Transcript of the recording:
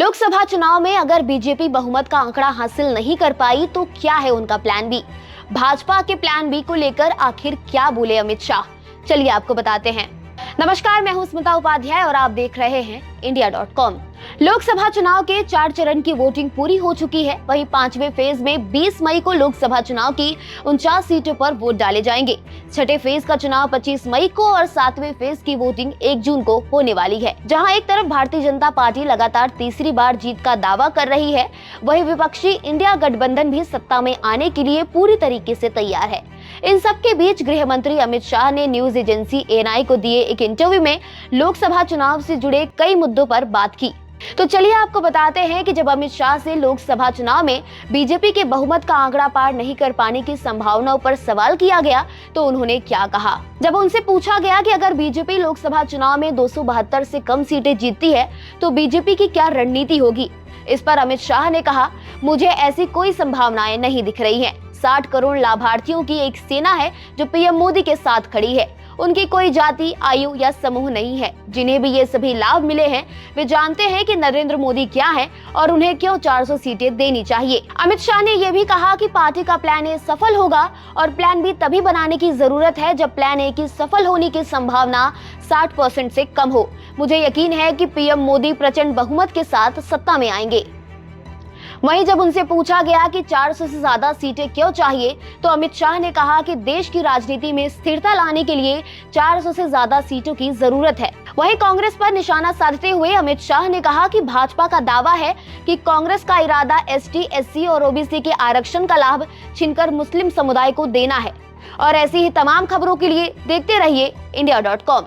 लोकसभा चुनाव में अगर बीजेपी बहुमत का आंकड़ा हासिल नहीं कर पाई तो क्या है उनका प्लान बी। भाजपा के प्लान बी को लेकर आखिर क्या बोले अमित शाह, चलिए आपको बताते हैं। नमस्कार, मैं हूं स्मिता उपाध्याय और आप देख रहे हैं India.com। लोकसभा चुनाव के 4 चरण की वोटिंग पूरी हो चुकी है। वहीं 5वें फेज में 20 मई को लोकसभा चुनाव की 49 सीटों पर वोट डाले जाएंगे। छठे फेज का चुनाव 25 मई को और 7वें फेज की वोटिंग 1 जून को होने वाली है। जहां एक तरफ भारतीय जनता पार्टी लगातार तीसरी बार जीत का दावा कर रही है, वहीं विपक्षी इंडिया गठबंधन भी सत्ता में आने के लिए पूरी तरीके से तैयार है। इन सब के बीच गृह मंत्री अमित शाह ने न्यूज एजेंसी एएनआई को दिए एक इंटरव्यू में लोकसभा चुनाव से जुड़े कई मुद्दों पर बात की। तो चलिए आपको बताते हैं कि जब अमित शाह से लोकसभा चुनाव में बीजेपी के बहुमत का आंकड़ा पार नहीं कर पाने की संभावनाओं पर सवाल किया गया तो उन्होंने क्या कहा। जब उनसे पूछा गया कि अगर बीजेपी लोकसभा चुनाव में 272 से कम सीटें जीतती है तो बीजेपी की क्या रणनीति होगी, इस पर अमित शाह ने कहा, मुझे ऐसी कोई संभावनाएं नहीं दिख रही हैं। 60 करोड़ लाभार्थियों की एक सेना है जो पीएम मोदी के साथ खड़ी है। उनकी कोई जाति, आयु या समूह नहीं है। जिन्हें भी ये सभी लाभ मिले हैं वे जानते हैं कि नरेंद्र मोदी क्या है और उन्हें क्यों 400 सीटें देनी चाहिए। अमित शाह ने यह भी कहा कि पार्टी का प्लान ए सफल होगा और प्लान बी तभी बनाने की जरूरत है जब प्लान ए की सफल होने की संभावना 60% से कम हो। मुझे यकीन है कि पीएम मोदी प्रचंड बहुमत के साथ सत्ता में आएंगे। वहीं जब उनसे पूछा गया कि 400 से ज्यादा सीटें क्यों चाहिए तो अमित शाह ने कहा कि देश की राजनीति में स्थिरता लाने के लिए 400 से ज्यादा सीटों की जरूरत है। वहीं कांग्रेस पर निशाना साधते हुए अमित शाह ने कहा कि भाजपा का दावा है कि कांग्रेस का इरादा एसटी, एससी और ओबीसी के आरक्षण का लाभ छीनकर मुस्लिम समुदाय को देना है। और ऐसी ही तमाम खबरों के लिए देखते रहिए India.com।